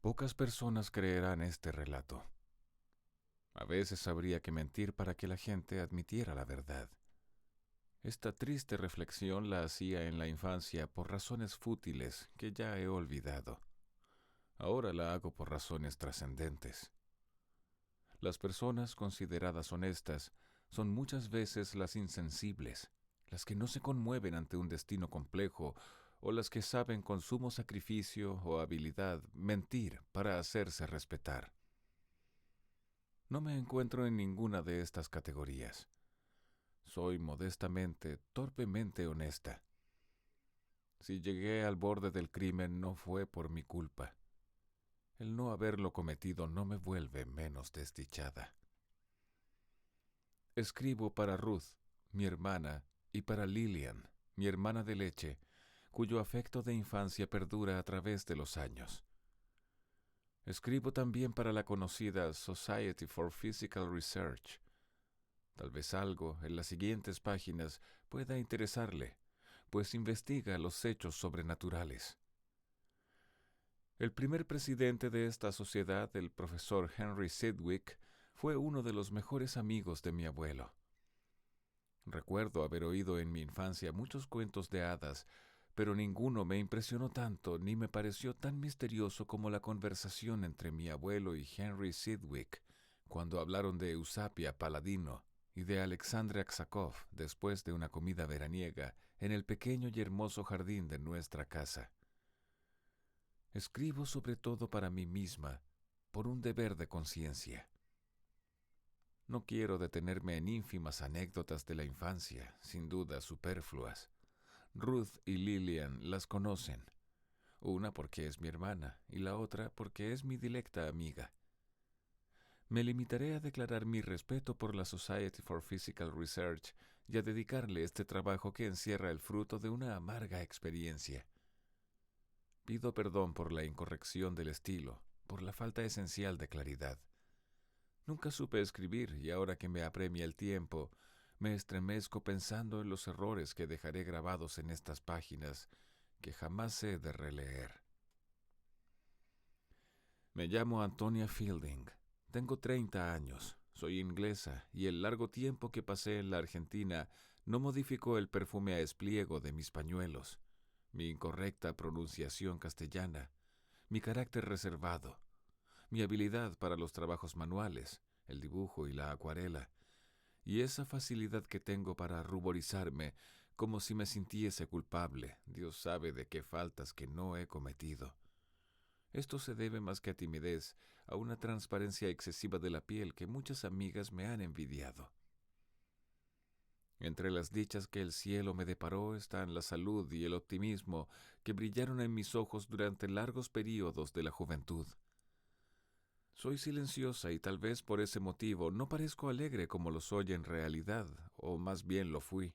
Pocas personas creerán este relato. A veces habría que mentir para que la gente admitiera la verdad. Esta triste reflexión la hacía en la infancia por razones fútiles que ya he olvidado. Ahora la hago por razones trascendentes. Las personas consideradas honestas son muchas veces las insensibles, las que no se conmueven ante un destino complejo o las que saben con sumo sacrificio o habilidad mentir para hacerse respetar. No me encuentro en ninguna de estas categorías. Soy modestamente, torpemente honesta. Si llegué al borde del crimen no fue por mi culpa. El no haberlo cometido no me vuelve menos desdichada. Escribo para Ruth, mi hermana, y para Lillian, mi hermana de leche, cuyo afecto de infancia perdura a través de los años. Escribo también para la conocida Society for Physical Research. Tal vez algo en las siguientes páginas pueda interesarle, pues investiga los hechos sobrenaturales. El primer presidente de esta sociedad, el profesor Henry Sidgwick, fue uno de los mejores amigos de mi abuelo. Recuerdo haber oído en mi infancia muchos cuentos de hadas, pero ninguno me impresionó tanto ni me pareció tan misterioso como la conversación entre mi abuelo y Henry Sidgwick cuando hablaron de Eusapia Paladino y de Alexandre Aksakov después de una comida veraniega en el pequeño y hermoso jardín de nuestra casa. Escribo sobre todo para mí misma, por un deber de conciencia. No quiero detenerme en ínfimas anécdotas de la infancia, sin duda superfluas. Ruth y Lillian las conocen, una porque es mi hermana y la otra porque es mi dilecta amiga. Me limitaré a declarar mi respeto por la Society for Physical Research y a dedicarle este trabajo que encierra el fruto de una amarga experiencia. Pido perdón por la incorrección del estilo, por la falta esencial de claridad. Nunca supe escribir y ahora que me apremia el tiempo, me estremezco pensando en los errores que dejaré grabados en estas páginas que jamás he de releer. Me llamo Antonia Fielding. Tengo 30 años. Soy inglesa y el largo tiempo que pasé en la Argentina no modificó el perfume a espliego de mis pañuelos, mi incorrecta pronunciación castellana, mi carácter reservado, mi habilidad para los trabajos manuales, el dibujo y la acuarela, y esa facilidad que tengo para ruborizarme como si me sintiese culpable, Dios sabe de qué faltas que no he cometido. Esto se debe más que a timidez, a una transparencia excesiva de la piel que muchas amigas me han envidiado. Entre las dichas que el cielo me deparó están la salud y el optimismo que brillaron en mis ojos durante largos períodos de la juventud. Soy silenciosa y tal vez por ese motivo no parezco alegre como lo soy en realidad, o más bien lo fui.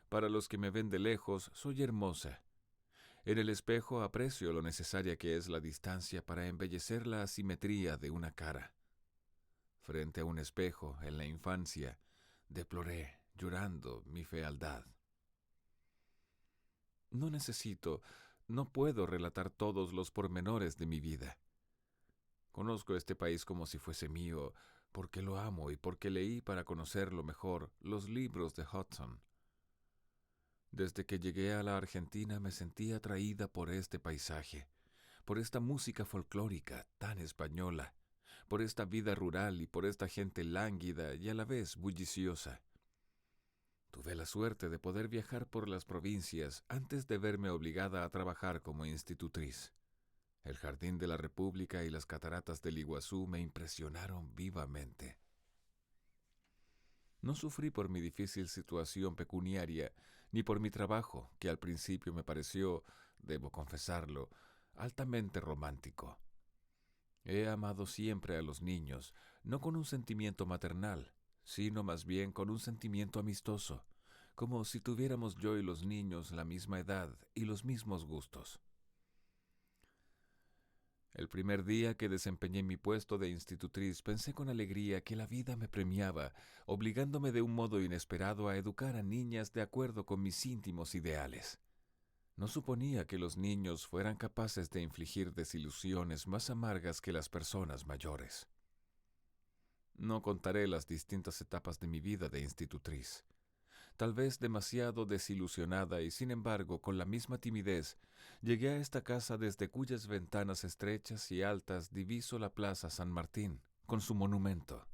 Para los que me ven de lejos, soy hermosa. En el espejo aprecio lo necesaria que es la distancia para embellecer la asimetría de una cara. Frente a un espejo, en la infancia, deploré, llorando, mi fealdad. No puedo relatar todos los pormenores de mi vida. Conozco este país como si fuese mío, porque lo amo y porque leí para conocerlo mejor los libros de Hudson. Desde que llegué a la Argentina me sentí atraída por este paisaje, por esta música folclórica tan española, por esta vida rural y por esta gente lánguida y a la vez bulliciosa. Tuve la suerte de poder viajar por las provincias antes de verme obligada a trabajar como institutriz. El Jardín de la República y las cataratas del Iguazú me impresionaron vivamente. No sufrí por mi difícil situación pecuniaria, ni por mi trabajo, que al principio me pareció, debo confesarlo, altamente romántico. He amado siempre a los niños, no con un sentimiento maternal, sino más bien con un sentimiento amistoso, como si tuviéramos yo y los niños la misma edad y los mismos gustos. El primer día que desempeñé mi puesto de institutriz pensé con alegría que la vida me premiaba, obligándome de un modo inesperado a educar a niñas de acuerdo con mis íntimos ideales. No suponía que los niños fueran capaces de infligir desilusiones más amargas que las personas mayores. No contaré las distintas etapas de mi vida de institutriz. Tal vez demasiado desilusionada y sin embargo con la misma timidez, llegué a esta casa desde cuyas ventanas estrechas y altas diviso la Plaza San Martín, con su monumento.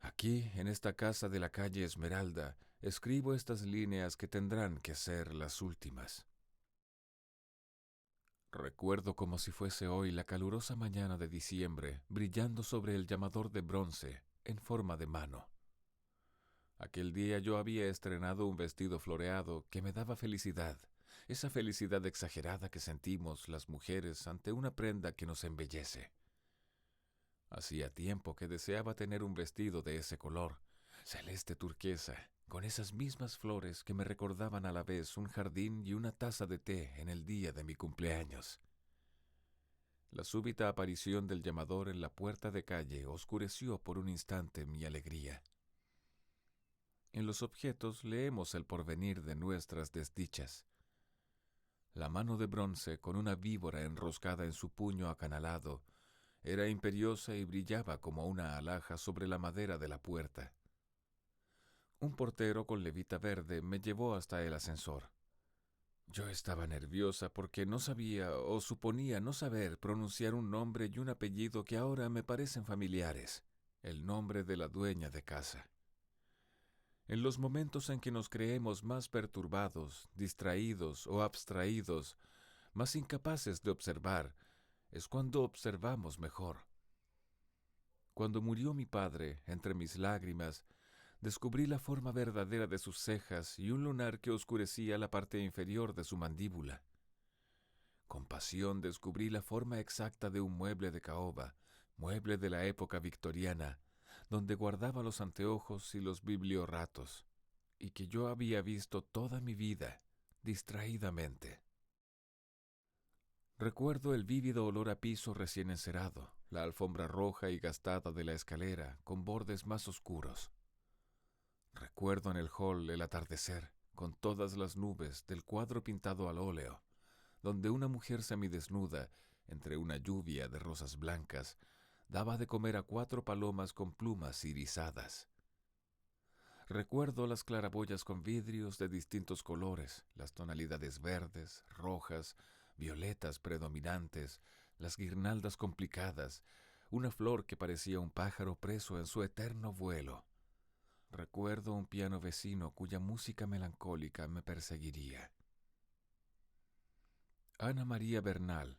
Aquí, en esta casa de la calle Esmeralda, escribo estas líneas que tendrán que ser las últimas. Recuerdo como si fuese hoy la calurosa mañana de diciembre, brillando sobre el llamador de bronce, en forma de mano. Aquel día yo había estrenado un vestido floreado que me daba felicidad, esa felicidad exagerada que sentimos las mujeres ante una prenda que nos embellece. Hacía tiempo que deseaba tener un vestido de ese color, celeste turquesa, con esas mismas flores que me recordaban a la vez un jardín y una taza de té en el día de mi cumpleaños. La súbita aparición del llamador en la puerta de calle oscureció por un instante mi alegría. En los objetos leemos el porvenir de nuestras desdichas. La mano de bronce, con una víbora enroscada en su puño acanalado, era imperiosa y brillaba como una alhaja sobre la madera de la puerta. Un portero con levita verde me llevó hasta el ascensor. Yo estaba nerviosa porque no sabía o suponía no saber pronunciar un nombre y un apellido que ahora me parecen familiares, el nombre de la dueña de casa. En los momentos en que nos creemos más perturbados, distraídos o abstraídos, más incapaces de observar, es cuando observamos mejor. Cuando murió mi padre, entre mis lágrimas, descubrí la forma verdadera de sus cejas y un lunar que oscurecía la parte inferior de su mandíbula. Con pasión descubrí la forma exacta de un mueble de caoba, mueble de la época victoriana, donde guardaba los anteojos y los bibliorratos, y que yo había visto toda mi vida, distraídamente. Recuerdo el vívido olor a piso recién encerado, la alfombra roja y gastada de la escalera, con bordes más oscuros. Recuerdo en el hall el atardecer, con todas las nubes del cuadro pintado al óleo, donde una mujer semidesnuda, entre una lluvia de rosas blancas, daba de comer a 4 palomas con plumas irisadas. Recuerdo las claraboyas con vidrios de distintos colores, las tonalidades verdes, rojas, violetas predominantes, las guirnaldas complicadas, una flor que parecía un pájaro preso en su eterno vuelo. Recuerdo un piano vecino cuya música melancólica me perseguiría. Ana María Bernal,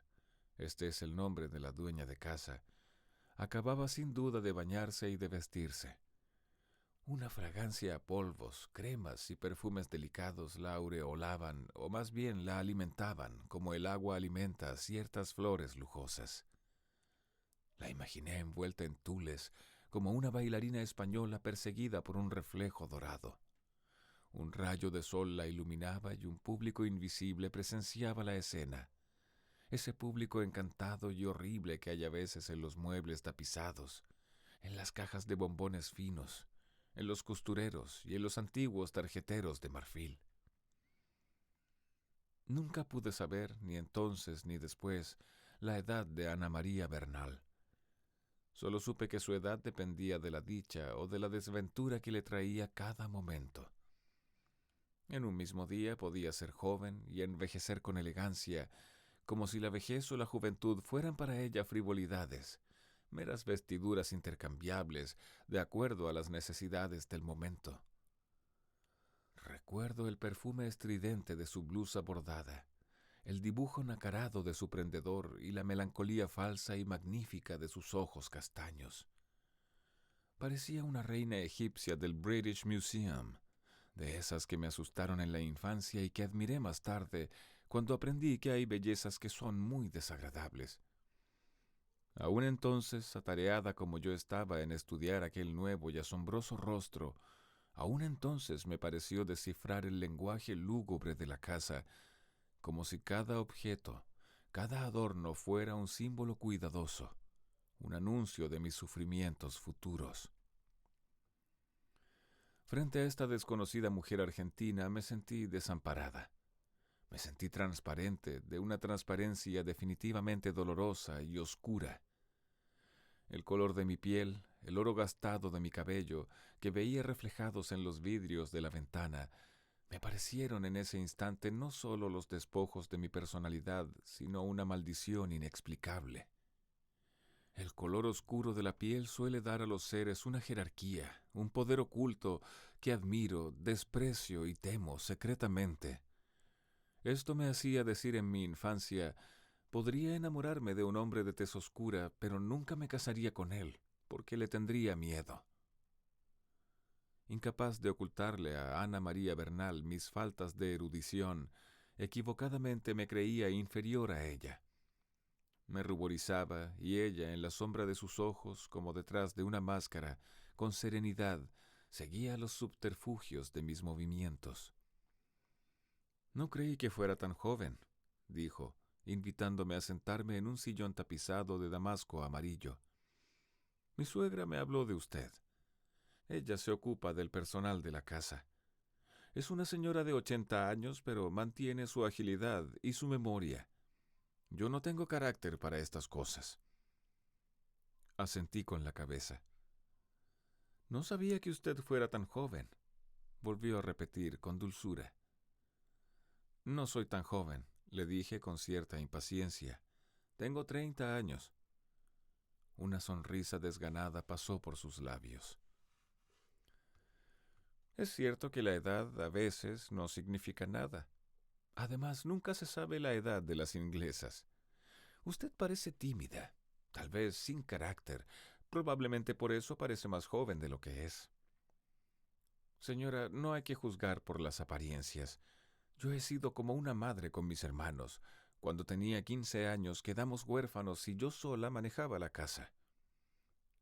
este es el nombre de la dueña de casa, acababa sin duda de bañarse y de vestirse. Una fragancia a polvos, cremas y perfumes delicados la aureolaban, o más bien la alimentaban, como el agua alimenta a ciertas flores lujosas. La imaginé envuelta en tules, como una bailarina española perseguida por un reflejo dorado. Un rayo de sol la iluminaba y un público invisible presenciaba la escena. Ese público encantado y horrible que hay a veces en los muebles tapizados, en las cajas de bombones finos, en los costureros y en los antiguos tarjeteros de marfil. Nunca pude saber, ni entonces ni después, la edad de Ana María Bernal. Solo supe que su edad dependía de la dicha o de la desventura que le traía cada momento. En un mismo día podía ser joven y envejecer con elegancia, como si la vejez o la juventud fueran para ella frivolidades, meras vestiduras intercambiables de acuerdo a las necesidades del momento. Recuerdo el perfume estridente de su blusa bordada, el dibujo nacarado de su prendedor y la melancolía falsa y magnífica de sus ojos castaños. Parecía una reina egipcia del British Museum, de esas que me asustaron en la infancia y que admiré más tarde, cuando aprendí que hay bellezas que son muy desagradables. Aún entonces, atareada como yo estaba en estudiar aquel nuevo y asombroso rostro, aún entonces me pareció descifrar el lenguaje lúgubre de la casa, como si cada objeto, cada adorno fuera un símbolo cuidadoso, un anuncio de mis sufrimientos futuros. Frente a esta desconocida mujer argentina me sentí desamparada. Me sentí transparente, de una transparencia definitivamente dolorosa y oscura. El color de mi piel, el oro gastado de mi cabello, que veía reflejados en los vidrios de la ventana, me parecieron en ese instante no solo los despojos de mi personalidad, sino una maldición inexplicable. El color oscuro de la piel suele dar a los seres una jerarquía, un poder oculto que admiro, desprecio y temo secretamente. Esto me hacía decir en mi infancia: podría enamorarme de un hombre de tez oscura, pero nunca me casaría con él, porque le tendría miedo. Incapaz de ocultarle a Ana María Bernal mis faltas de erudición, equivocadamente me creía inferior a ella. Me ruborizaba y ella, en la sombra de sus ojos, como detrás de una máscara, con serenidad, seguía los subterfugios de mis movimientos. «No creí que fuera tan joven», dijo, invitándome a sentarme en un sillón tapizado de damasco amarillo. «Mi suegra me habló de usted. Ella se ocupa del personal de la casa. Es una señora de 80 años, pero mantiene su agilidad y su memoria. Yo no tengo carácter para estas cosas». Asentí con la cabeza. «No sabía que usted fuera tan joven», volvió a repetir con dulzura. «No soy tan joven», le dije con cierta impaciencia. «Tengo 30 años». Una sonrisa desganada pasó por sus labios. «Es cierto que la edad a veces no significa nada. Además, nunca se sabe la edad de las inglesas. Usted parece tímida, tal vez sin carácter. Probablemente por eso parece más joven de lo que es». «Señora, no hay que juzgar por las apariencias. Yo he sido como una madre con mis hermanos. Cuando tenía 15 años quedamos huérfanos y yo sola manejaba la casa».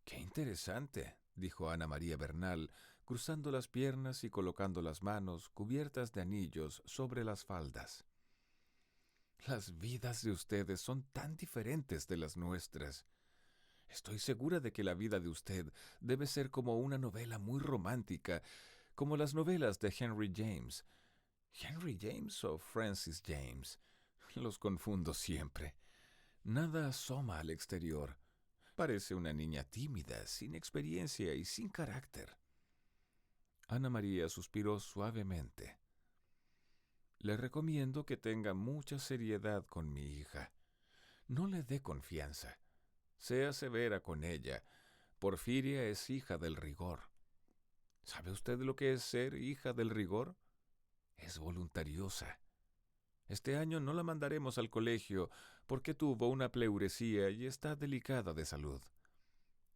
«Qué interesante», dijo Ana María Bernal, cruzando las piernas y colocando las manos, cubiertas de anillos, sobre las faldas. «Las vidas de ustedes son tan diferentes de las nuestras. Estoy segura de que la vida de usted debe ser como una novela muy romántica, como las novelas de Henry James». ¿Henry James o Francis James? Los confundo siempre. Nada asoma al exterior. Parece una niña tímida, sin experiencia y sin carácter. Ana María suspiró suavemente. «Le recomiendo que tenga mucha seriedad con mi hija. No le dé confianza. Sea severa con ella. Porfiria es hija del rigor. ¿Sabe usted lo que es ser hija del rigor? Es voluntariosa. Este año no la mandaremos al colegio porque tuvo una pleuresía y está delicada de salud.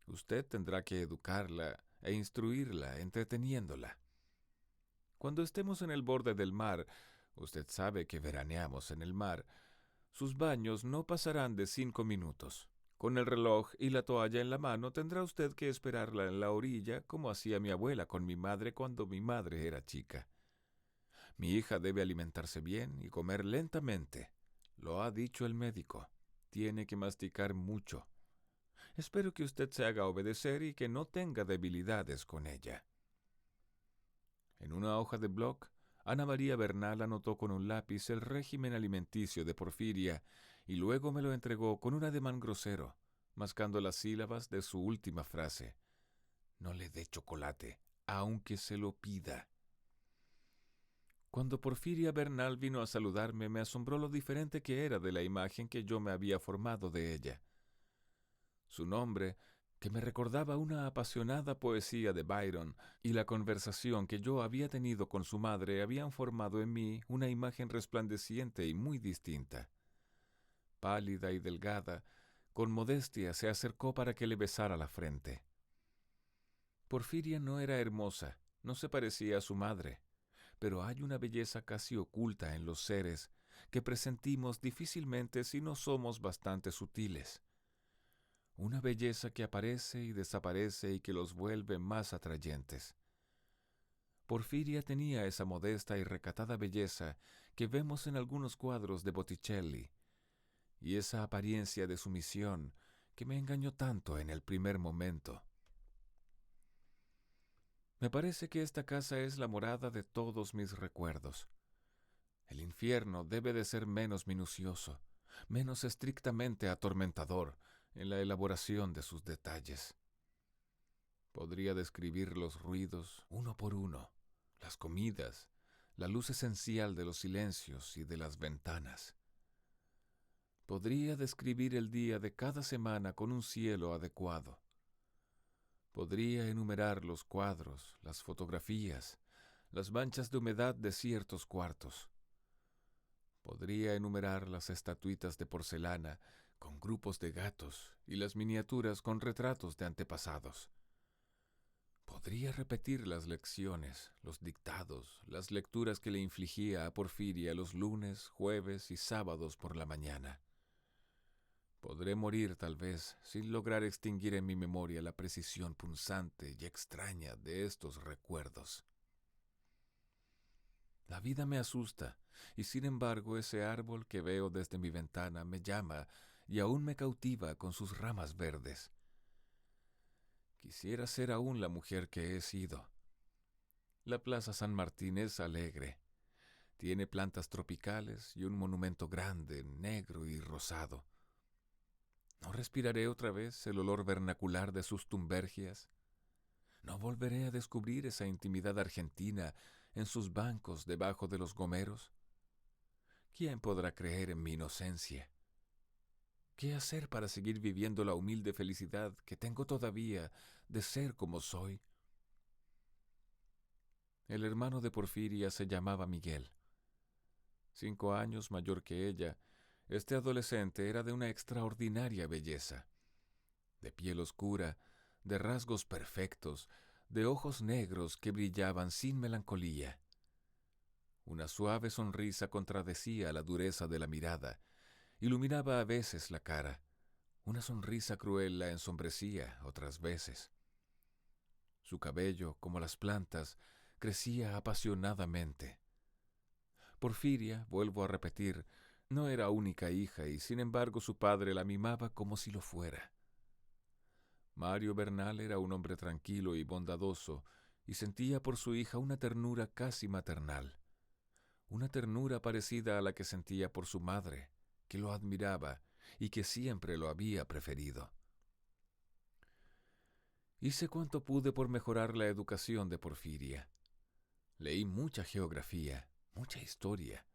Usted tendrá que educarla e instruirla, entreteniéndola. Cuando estemos en el borde del mar, usted sabe que veraneamos en el mar, sus baños no pasarán de 5 minutos. Con el reloj y la toalla en la mano tendrá usted que esperarla en la orilla, como hacía mi abuela con mi madre cuando mi madre era chica. Mi hija debe alimentarse bien y comer lentamente. Lo ha dicho el médico. Tiene que masticar mucho. Espero que usted se haga obedecer y que no tenga debilidades con ella». En una hoja de bloc, Ana María Bernal anotó con un lápiz el régimen alimenticio de Porfiria y luego me lo entregó con un ademán grosero, mascando las sílabas de su última frase. «No le dé chocolate, aunque se lo pida». Cuando Porfiria Bernal vino a saludarme, me asombró lo diferente que era de la imagen que yo me había formado de ella. Su nombre, que me recordaba una apasionada poesía de Byron, y la conversación que yo había tenido con su madre habían formado en mí una imagen resplandeciente y muy distinta. Pálida y delgada, con modestia se acercó para que le besara la frente. Porfiria no era hermosa, no se parecía a su madre, pero hay una belleza casi oculta en los seres que presentimos difícilmente si no somos bastante sutiles. Una belleza que aparece y desaparece y que los vuelve más atrayentes. Porfiria tenía esa modesta y recatada belleza que vemos en algunos cuadros de Botticelli, y esa apariencia de sumisión que me engañó tanto en el primer momento. Me parece que esta casa es la morada de todos mis recuerdos. El infierno debe de ser menos minucioso, menos estrictamente atormentador en la elaboración de sus detalles. Podría describir los ruidos uno por uno, las comidas, la luz esencial de los silencios y de las ventanas. Podría describir el día de cada semana con un cielo adecuado. Podría enumerar los cuadros, las fotografías, las manchas de humedad de ciertos cuartos. Podría enumerar las estatuitas de porcelana con grupos de gatos y las miniaturas con retratos de antepasados. Podría repetir las lecciones, los dictados, las lecturas que le infligía a Porfiria los lunes, jueves y sábados por la mañana. Podré morir, tal vez, sin lograr extinguir en mi memoria la precisión punzante y extraña de estos recuerdos. La vida me asusta, y sin embargo ese árbol que veo desde mi ventana me llama y aún me cautiva con sus ramas verdes. Quisiera ser aún la mujer que he sido. La Plaza San Martín es alegre. Tiene plantas tropicales y un monumento grande, negro y rosado. ¿No respiraré otra vez el olor vernacular de sus tumbergias? ¿No volveré a descubrir esa intimidad argentina en sus bancos debajo de los gomeros? ¿Quién podrá creer en mi inocencia? ¿Qué hacer para seguir viviendo la humilde felicidad que tengo todavía de ser como soy? El hermano de Porfiria se llamaba Miguel. 5 años mayor que ella, este adolescente era de una extraordinaria belleza. De piel oscura, de rasgos perfectos, de ojos negros que brillaban sin melancolía. Una suave sonrisa contradecía la dureza de la mirada, iluminaba a veces la cara. Una sonrisa cruel la ensombrecía otras veces. Su cabello, como las plantas, crecía apasionadamente. Porfiria, vuelvo a repetir, no era única hija y sin embargo su padre la mimaba como si lo fuera. Mario Bernal era un hombre tranquilo y bondadoso y sentía por su hija una ternura casi maternal. Una ternura parecida a la que sentía por su madre, que lo admiraba y que siempre lo había preferido. Hice cuanto pude por mejorar la educación de Porfiria. Leí mucha geografía, mucha historia.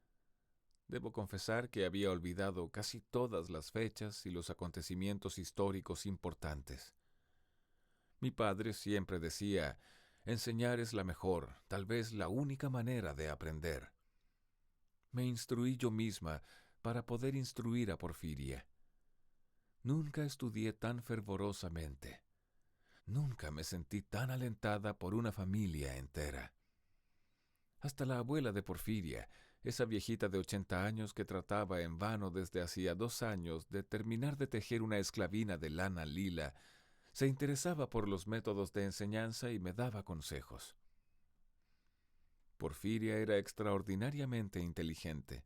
Debo confesar que había olvidado casi todas las fechas y los acontecimientos históricos importantes. Mi padre siempre decía, enseñar es la mejor, tal vez la única manera de aprender. Me instruí yo misma para poder instruir a Porfiria. Nunca estudié tan fervorosamente. Nunca me sentí tan alentada por una familia entera. Hasta la abuela de Porfiria, esa viejita de 80 años que trataba en vano desde hacía 2 años de terminar de tejer una esclavina de lana lila, se interesaba por los métodos de enseñanza y me daba consejos. Porfiria era extraordinariamente inteligente.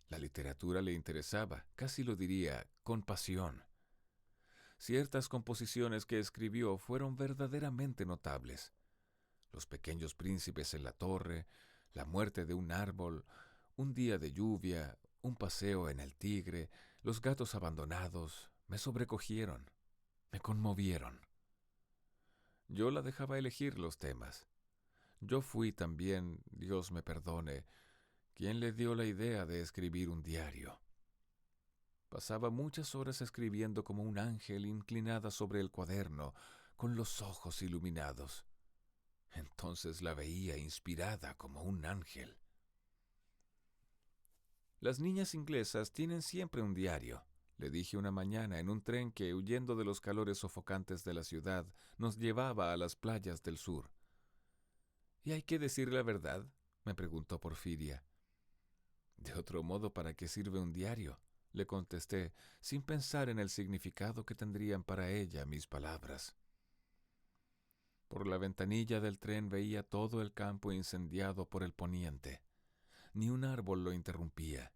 La literatura le interesaba, casi lo diría, con pasión. Ciertas composiciones que escribió fueron verdaderamente notables. Los pequeños príncipes en la torre, la muerte de un árbol, un día de lluvia, un paseo en el Tigre, los gatos abandonados, me sobrecogieron, me conmovieron. Yo la dejaba elegir los temas. Yo fui también, Dios me perdone, quien le dio la idea de escribir un diario. Pasaba muchas horas escribiendo como un ángel inclinada sobre el cuaderno, con los ojos iluminados. Entonces la veía inspirada como un ángel. Las niñas inglesas tienen siempre un diario, le dije una mañana en un tren que, huyendo de los calores sofocantes de la ciudad, nos llevaba a las playas del sur. ¿Y hay que decir la verdad?, me preguntó Porfiria. De otro modo, ¿para qué sirve un diario?, le contesté, sin pensar en el significado que tendrían para ella mis palabras. Por la ventanilla del tren veía todo el campo incendiado por el poniente. Ni un árbol lo interrumpía.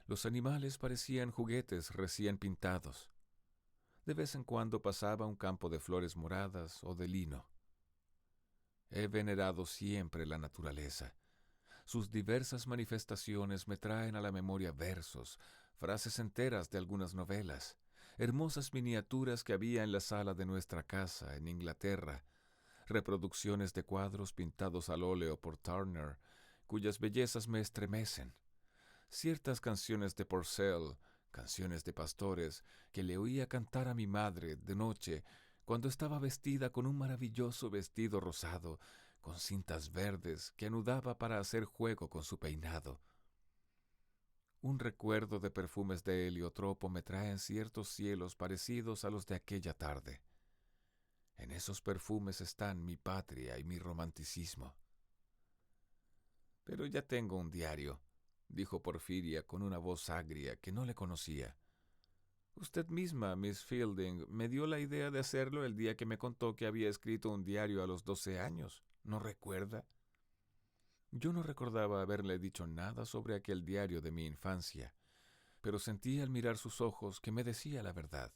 Los animales parecían juguetes recién pintados. De vez en cuando pasaba un campo de flores moradas o de lino. He venerado siempre la naturaleza. Sus diversas manifestaciones me traen a la memoria versos, frases enteras de algunas novelas, hermosas miniaturas que había en la sala de nuestra casa en Inglaterra, reproducciones de cuadros pintados al óleo por Turner, cuyas bellezas me estremecen, ciertas canciones de Purcell, canciones de pastores, que le oía cantar a mi madre de noche cuando estaba vestida con un maravilloso vestido rosado, con cintas verdes que anudaba para hacer juego con su peinado. Un recuerdo de perfumes de heliotropo me traen ciertos cielos parecidos a los de aquella tarde. En esos perfumes están mi patria y mi romanticismo. Pero ya tengo un diario, dijo Porfiria con una voz agria que no le conocía. Usted misma, Miss Fielding, me dio la idea de hacerlo el día que me contó que había escrito un diario a los 12 años. ¿No recuerda? Yo no recordaba haberle dicho nada sobre aquel diario de mi infancia, pero sentí al mirar sus ojos que me decía la verdad.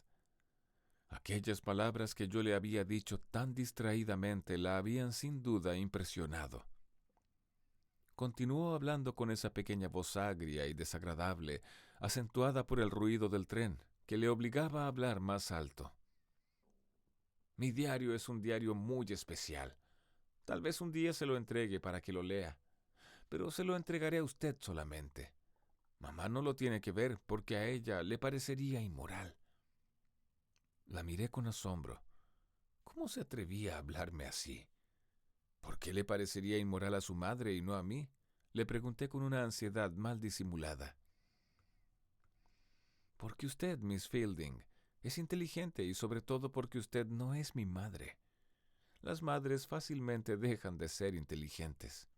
Aquellas palabras que yo le había dicho tan distraídamente la habían sin duda impresionado. Continuó hablando con esa pequeña voz agria y desagradable, acentuada por el ruido del tren, que le obligaba a hablar más alto. Mi diario es un diario muy especial. Tal vez un día se lo entregue para que lo lea, pero se lo entregaré a usted solamente. Mamá no lo tiene que ver porque a ella le parecería inmoral. La miré con asombro. ¿Cómo se atrevía a hablarme así? ¿Por qué le parecería inmoral a su madre y no a mí? Le pregunté con una ansiedad mal disimulada. Porque usted, Miss Fielding, es inteligente y sobre todo porque usted no es mi madre. Las madres fácilmente dejan de ser inteligentes.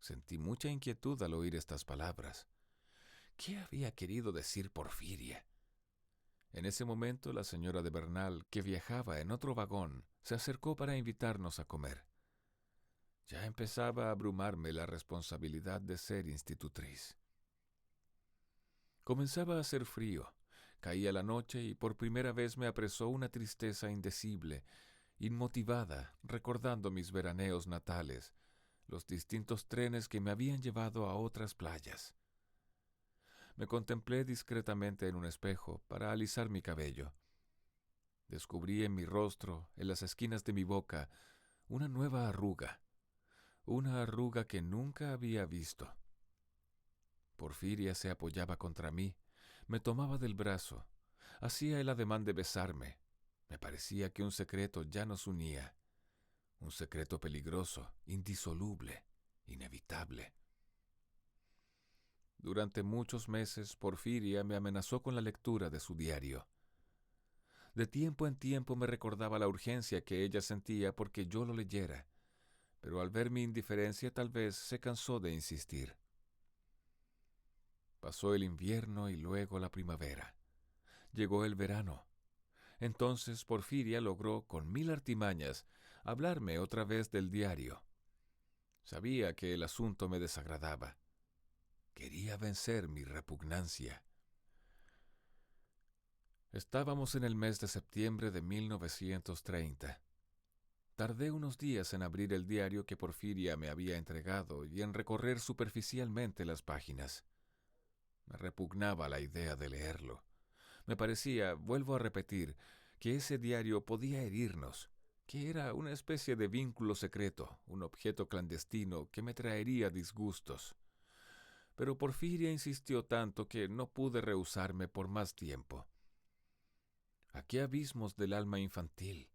Sentí mucha inquietud al oír estas palabras. ¿Qué había querido decir Porfiria? En ese momento la señora de Bernal, que viajaba en otro vagón, se acercó para invitarnos a comer. Ya empezaba a abrumarme la responsabilidad de ser institutriz. Comenzaba a hacer frío, caía la noche y por primera vez me apresó una tristeza indecible, inmotivada, recordando mis veraneos natales, los distintos trenes que me habían llevado a otras playas. Me contemplé discretamente en un espejo para alisar mi cabello. Descubrí en mi rostro, en las esquinas de mi boca, una nueva arruga, una arruga que nunca había visto. Porfiria se apoyaba contra mí, me tomaba del brazo, hacía el ademán de besarme. Me parecía que un secreto ya nos unía, un secreto peligroso, indisoluble, inevitable. Durante muchos meses, Porfiria me amenazó con la lectura de su diario. De tiempo en tiempo me recordaba la urgencia que ella sentía porque yo lo leyera, pero al ver mi indiferencia tal vez se cansó de insistir. Pasó el invierno y luego la primavera. Llegó el verano. Entonces Porfiria logró, con 1000 artimañas, hablarme otra vez del diario. Sabía que el asunto me desagradaba. Quería vencer mi repugnancia. Estábamos en el mes de septiembre de 1930. Tardé unos días en abrir el diario que Porfiria me había entregado y en recorrer superficialmente las páginas. Me repugnaba la idea de leerlo. Me parecía, vuelvo a repetir, que ese diario podía herirnos, que era una especie de vínculo secreto, un objeto clandestino que me traería disgustos. Pero Porfiria insistió tanto que no pude rehusarme por más tiempo. ¿A qué abismos del alma infantil,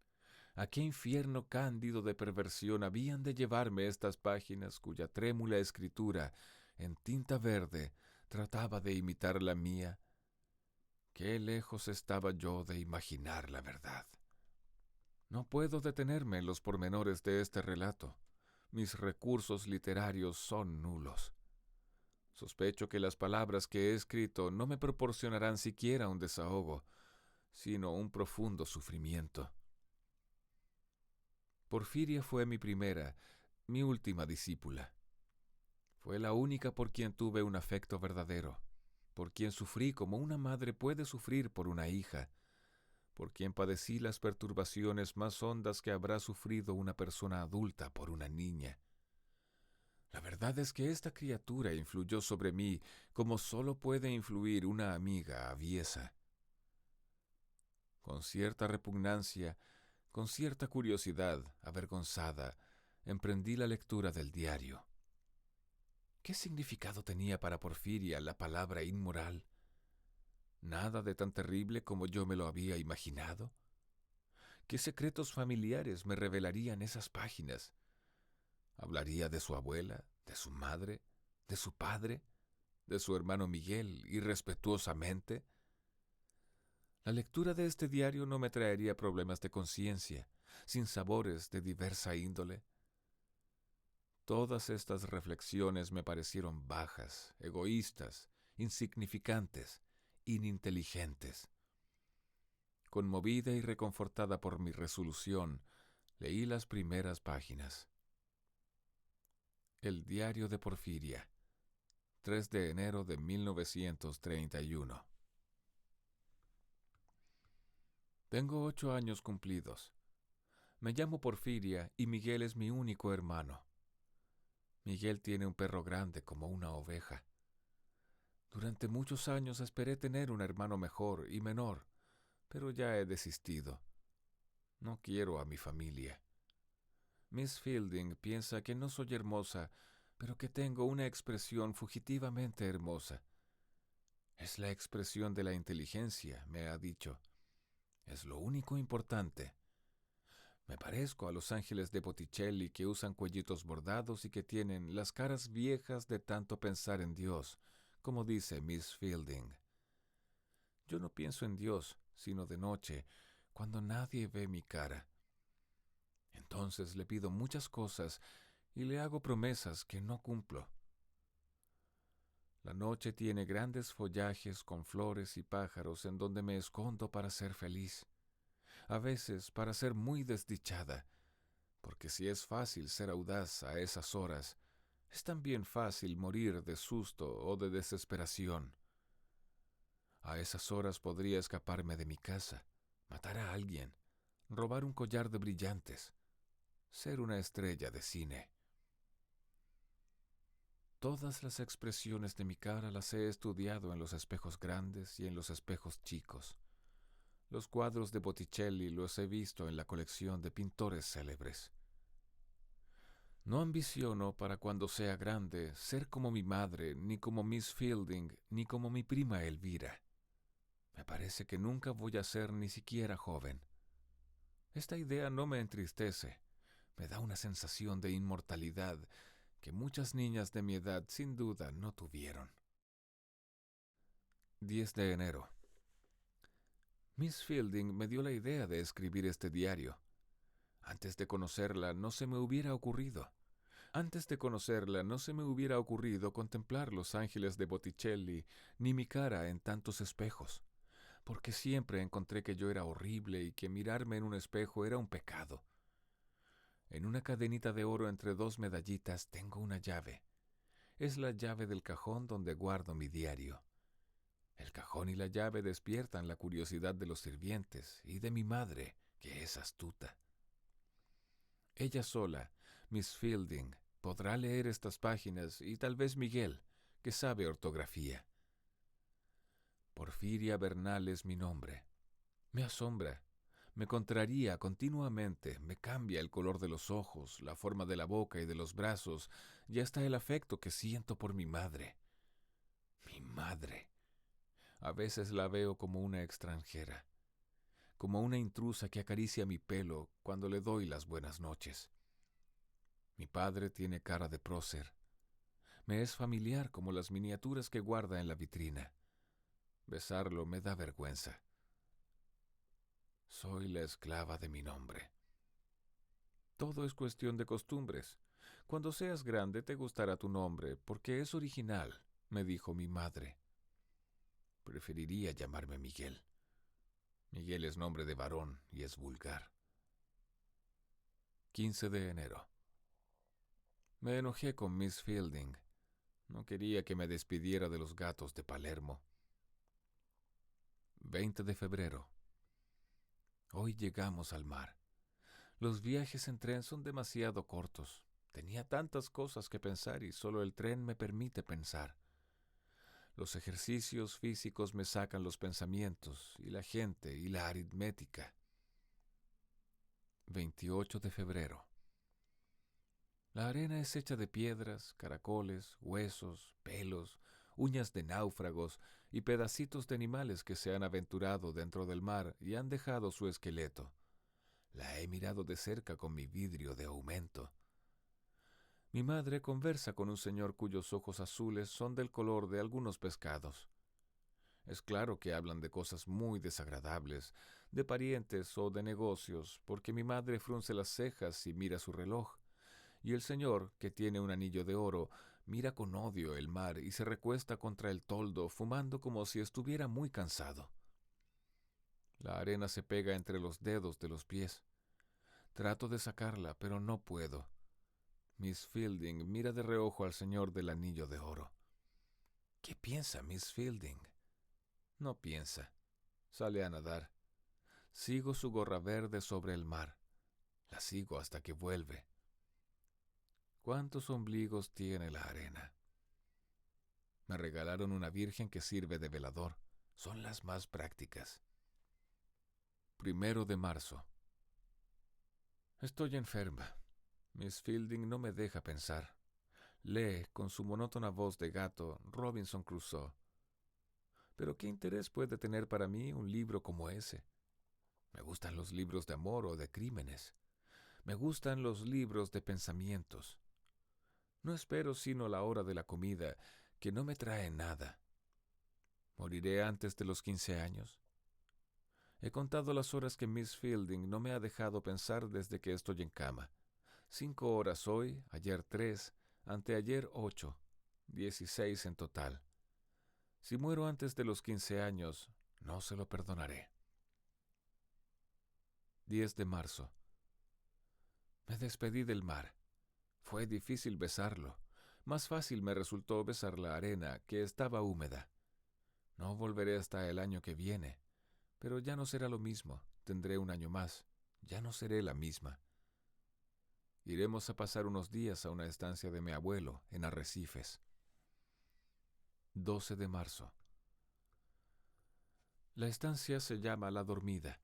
a qué infierno cándido de perversión habían de llevarme estas páginas cuya trémula escritura, en tinta verde, trataba de imitar la mía? Qué lejos estaba yo de imaginar la verdad. No puedo detenerme en los pormenores de este relato. Mis recursos literarios son nulos. Sospecho que las palabras que he escrito no me proporcionarán siquiera un desahogo, sino un profundo sufrimiento. Porfiria fue mi primera, mi última discípula. Fue la única por quien tuve un afecto verdadero, por quien sufrí como una madre puede sufrir por una hija, por quien padecí las perturbaciones más hondas que habrá sufrido una persona adulta por una niña. La verdad es que esta criatura influyó sobre mí como solo puede influir una amiga aviesa. Con cierta repugnancia, con cierta curiosidad, avergonzada, emprendí la lectura del diario. ¿Qué significado tenía para Porfiria la palabra inmoral? ¿Nada de tan terrible como yo me lo había imaginado? ¿Qué secretos familiares me revelarían esas páginas? ¿Hablaría de su abuela, de su madre, de su padre, de su hermano Miguel, irrespetuosamente? La lectura de este diario no me traería problemas de conciencia, sinsabores de diversa índole. Todas estas reflexiones me parecieron bajas, egoístas, insignificantes, ininteligentes. Conmovida y reconfortada por mi resolución, leí las primeras páginas. El diario de Porfiria, 3 de enero de 1931. Tengo 8 años cumplidos. Me llamo Porfiria y Miguel es mi único hermano. Miguel tiene un perro grande como una oveja. Durante muchos años esperé tener un hermano mejor y menor, pero ya he desistido. No quiero a mi familia. Miss Fielding piensa que no soy hermosa, pero que tengo una expresión fugitivamente hermosa. Es la expresión de la inteligencia, me ha dicho. Es lo único importante. Me parezco a los ángeles de Botticelli que usan cuellitos bordados y que tienen las caras viejas de tanto pensar en Dios, como dice Miss Fielding. Yo no pienso en Dios, sino de noche, cuando nadie ve mi cara. Entonces le pido muchas cosas y le hago promesas que no cumplo. La noche tiene grandes follajes con flores y pájaros en donde me escondo para ser feliz. A veces para ser muy desdichada, porque si es fácil ser audaz a esas horas, es también fácil morir de susto o de desesperación. A esas horas podría escaparme de mi casa, matar a alguien, robar un collar de brillantes, ser una estrella de cine. Todas las expresiones de mi cara las he estudiado en los espejos grandes y en los espejos chicos. Los cuadros de Botticelli los he visto en la colección de pintores célebres. No ambiciono para cuando sea grande ser como mi madre, ni como Miss Fielding, ni como mi prima Elvira. Me parece que nunca voy a ser ni siquiera joven. Esta idea no me entristece. Me da una sensación de inmortalidad que muchas niñas de mi edad sin duda no tuvieron. 10 de enero. Miss Fielding me dio la idea de escribir este diario. Antes de conocerla no se me hubiera ocurrido. Antes de conocerla no se me hubiera ocurrido contemplar los ángeles de Botticelli ni mi cara en tantos espejos, porque siempre encontré que yo era horrible y que mirarme en un espejo era un pecado. En una cadenita de oro entre 2 medallitas tengo una llave. Es la llave del cajón donde guardo mi diario. El cajón y la llave despiertan la curiosidad de los sirvientes y de mi madre, que es astuta. Ella sola, Miss Fielding, podrá leer estas páginas y tal vez Miguel, que sabe ortografía. Porfiria Bernal es mi nombre. Me asombra, me contraría continuamente, me cambia el color de los ojos, la forma de la boca y de los brazos, y hasta el afecto que siento por mi madre. Mi madre. A veces la veo como una extranjera, como una intrusa que acaricia mi pelo cuando le doy las buenas noches. Mi padre tiene cara de prócer. Me es familiar como las miniaturas que guarda en la vitrina. Besarlo me da vergüenza. Soy la esclava de mi nombre. Todo es cuestión de costumbres. Cuando seas grande te gustará tu nombre, porque es original, me dijo mi madre. Preferiría llamarme Miguel. Miguel es nombre de varón y es vulgar. 15 de enero. Me enojé con Miss Fielding. No quería que me despidiera de los gatos de Palermo. 20 de febrero. Hoy llegamos al mar. Los viajes en tren son demasiado cortos. Tenía tantas cosas que pensar y solo el tren me permite pensar. Los ejercicios físicos me sacan los pensamientos y la gente y la aritmética. 28 de febrero. La arena es hecha de piedras, caracoles, huesos, pelos, uñas de náufragos y pedacitos de animales que se han aventurado dentro del mar y han dejado su esqueleto. La he mirado de cerca con mi vidrio de aumento. Mi madre conversa con un señor cuyos ojos azules son del color de algunos pescados. Es claro que hablan de cosas muy desagradables, de parientes o de negocios, porque mi madre frunce las cejas y mira su reloj. Y el señor, que tiene un anillo de oro, mira con odio el mar y se recuesta contra el toldo, fumando como si estuviera muy cansado. La arena se pega entre los dedos de los pies. Trato de sacarla, pero no puedo. Miss Fielding mira de reojo al señor del anillo de oro. ¿Qué piensa Miss Fielding? No piensa. Sale a nadar. Sigo su gorra verde sobre el mar. La sigo hasta que vuelve. ¿Cuántos ombligos tiene la arena? Me regalaron una virgen que sirve de velador. Son las más prácticas. 1 de marzo. Estoy enferma. Miss Fielding no me deja pensar. Lee, con su monótona voz de gato, Robinson Crusoe. Pero ¿qué interés puede tener para mí un libro como ese? Me gustan los libros de amor o de crímenes. Me gustan los libros de pensamientos. No espero sino la hora de la comida, que no me trae nada. ¿Moriré antes de los 15 años? He contado las horas que Miss Fielding no me ha dejado pensar desde que estoy en cama. 5 horas hoy, ayer 3, anteayer 8, 16 en total. Si muero antes de los 15 años, no se lo perdonaré. 10 de marzo. Me despedí del mar. Fue difícil besarlo. Más fácil me resultó besar la arena, que estaba húmeda. No volveré hasta el año que viene, pero ya no será lo mismo. Tendré un año más. Ya no seré la misma. Iremos a pasar unos días a una estancia de mi abuelo, en Arrecifes. 12 de marzo. La estancia se llama La Dormida.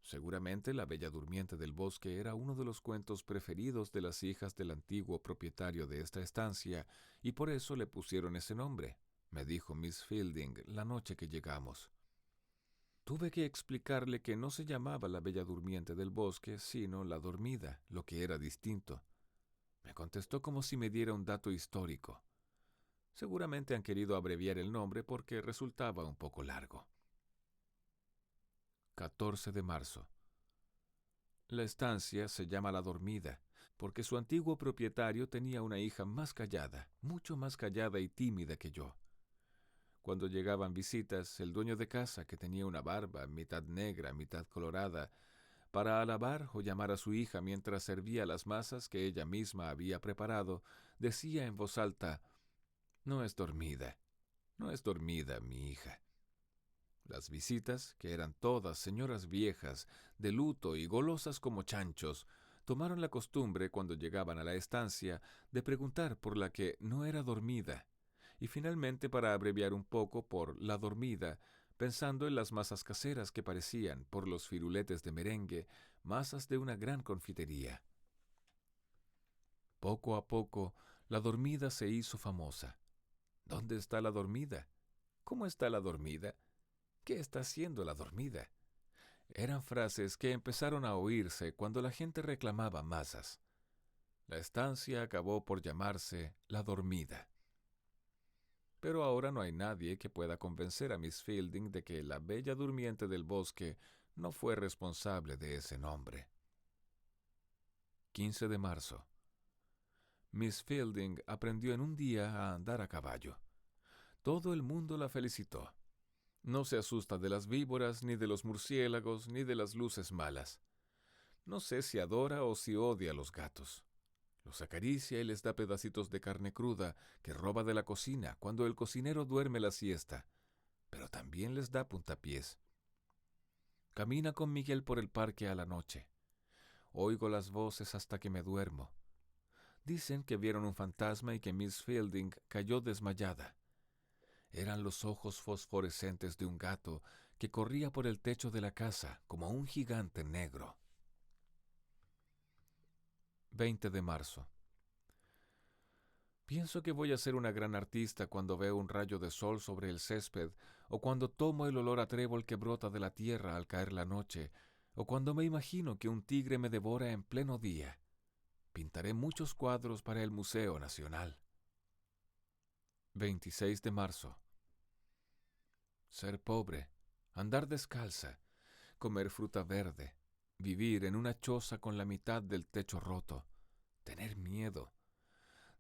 Seguramente La Bella Durmiente del Bosque era uno de los cuentos preferidos de las hijas del antiguo propietario de esta estancia, y por eso le pusieron ese nombre, me dijo Miss Fielding la noche que llegamos. Tuve que explicarle que no se llamaba La Bella Durmiente del Bosque, sino La Dormida, lo que era distinto. Me contestó como si me diera un dato histórico. Seguramente han querido abreviar el nombre porque resultaba un poco largo. 14 de marzo. La estancia se llama La Dormida, porque su antiguo propietario tenía una hija más callada, mucho más callada y tímida que yo. Cuando llegaban visitas, el dueño de casa, que tenía una barba, mitad negra, mitad colorada, para alabar o llamar a su hija mientras servía las masas que ella misma había preparado, decía en voz alta: «No es dormida, no es dormida, mi hija». Las visitas, que eran todas señoras viejas, de luto y golosas como chanchos, tomaron la costumbre, cuando llegaban a la estancia, de preguntar por la que no era dormida, y finalmente, para abreviar un poco, por La Dormida, pensando en las masas caseras que parecían, por los firuletes de merengue, masas de una gran confitería. Poco a poco, La Dormida se hizo famosa. ¿Dónde está La Dormida? ¿Cómo está La Dormida? ¿Qué está haciendo La Dormida? Eran frases que empezaron a oírse cuando la gente reclamaba masas. La estancia acabó por llamarse La Dormida. Pero ahora no hay nadie que pueda convencer a Miss Fielding de que la Bella Durmiente del Bosque no fue responsable de ese nombre. 15 de marzo. Miss Fielding aprendió en un día a andar a caballo. Todo el mundo la felicitó. No se asusta de las víboras, ni de los murciélagos, ni de las luces malas. No sé si adora o si odia a los gatos. Los acaricia y les da pedacitos de carne cruda que roba de la cocina cuando el cocinero duerme la siesta, pero también les da puntapiés. Camina con Miguel por el parque a la noche. Oigo las voces hasta que me duermo. Dicen que vieron un fantasma y que Miss Fielding cayó desmayada. Eran los ojos fosforescentes de un gato que corría por el techo de la casa como un gigante negro. 20 de marzo. Pienso que voy a ser una gran artista cuando veo un rayo de sol sobre el césped, o cuando tomo el olor a trébol que brota de la tierra al caer la noche, o cuando me imagino que un tigre me devora en pleno día. Pintaré muchos cuadros para el Museo Nacional. 26 de marzo. Ser pobre, andar descalza, comer fruta verde, vivir en una choza con la mitad del techo roto, tener miedo,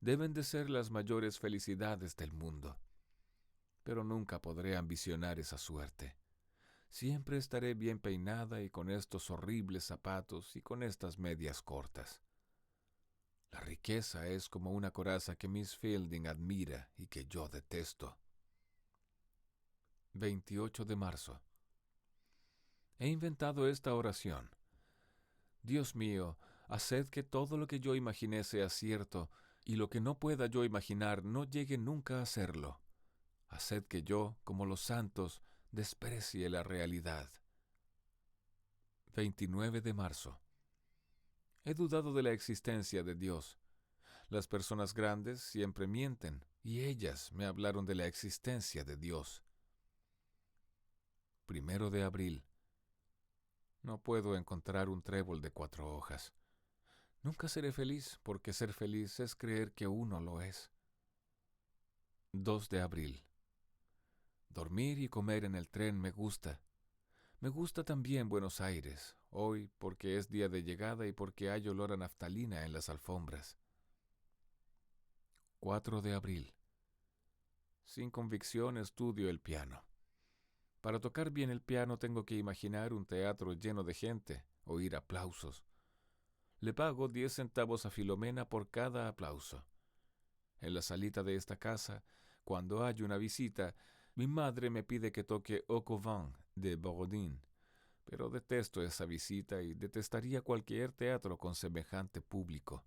deben de ser las mayores felicidades del mundo. Pero nunca podré ambicionar esa suerte. Siempre estaré bien peinada y con estos horribles zapatos y con estas medias cortas. La riqueza es como una coraza que Miss Fielding admira y que yo detesto. 28 de marzo. He inventado esta oración. Dios mío, haced que todo lo que yo imaginé sea cierto, y lo que no pueda yo imaginar no llegue nunca a serlo. Haced que yo, como los santos, desprecie la realidad. 29 de marzo. He dudado de la existencia de Dios. Las personas grandes siempre mienten, y ellas me hablaron de la existencia de Dios. 1 de abril. No puedo encontrar un trébol de 4 hojas. Nunca seré feliz, porque ser feliz es creer que uno lo es. 2 de abril. Dormir y comer en el tren me gusta. Me gusta también Buenos Aires, hoy porque es día de llegada y porque hay olor a naftalina en las alfombras. 4 de abril. Sin convicción estudio el piano. Para tocar bien el piano tengo que imaginar un teatro lleno de gente, oír aplausos. Le pago 10 centavos a Filomena por cada aplauso. En la salita de esta casa, cuando hay una visita, mi madre me pide que toque Au Couvent de Borodin, pero detesto esa visita y detestaría cualquier teatro con semejante público.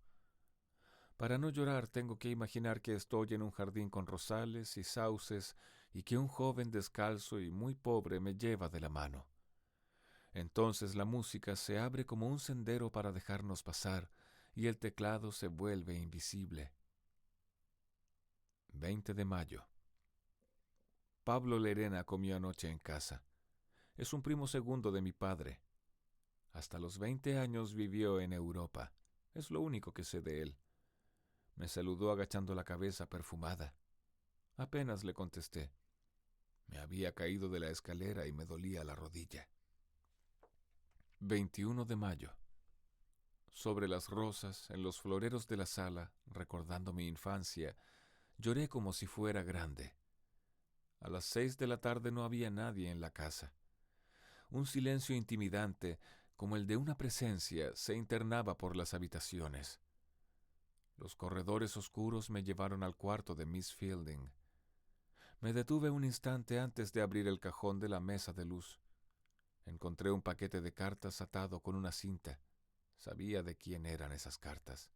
Para no llorar tengo que imaginar que estoy en un jardín con rosales y sauces y que un joven descalzo y muy pobre me lleva de la mano. Entonces la música se abre como un sendero para dejarnos pasar y el teclado se vuelve invisible. 20 de mayo. Pablo Lerena comió anoche en casa. Es un primo segundo de mi padre. Hasta los 20 años vivió en Europa. Es lo único que sé de él. Me saludó agachando la cabeza perfumada. Apenas le contesté. Me había caído de la escalera y me dolía la rodilla. 21 de mayo. Sobre las rosas, en los floreros de la sala, recordando mi infancia, lloré como si fuera grande. A las 6 de la tarde no había nadie en la casa. Un silencio intimidante, como el de una presencia, se internaba por las habitaciones. Los corredores oscuros me llevaron al cuarto de Miss Fielding. Me detuve un instante antes de abrir el cajón de la mesa de luz. Encontré un paquete de cartas atado con una cinta. Sabía de quién eran esas cartas.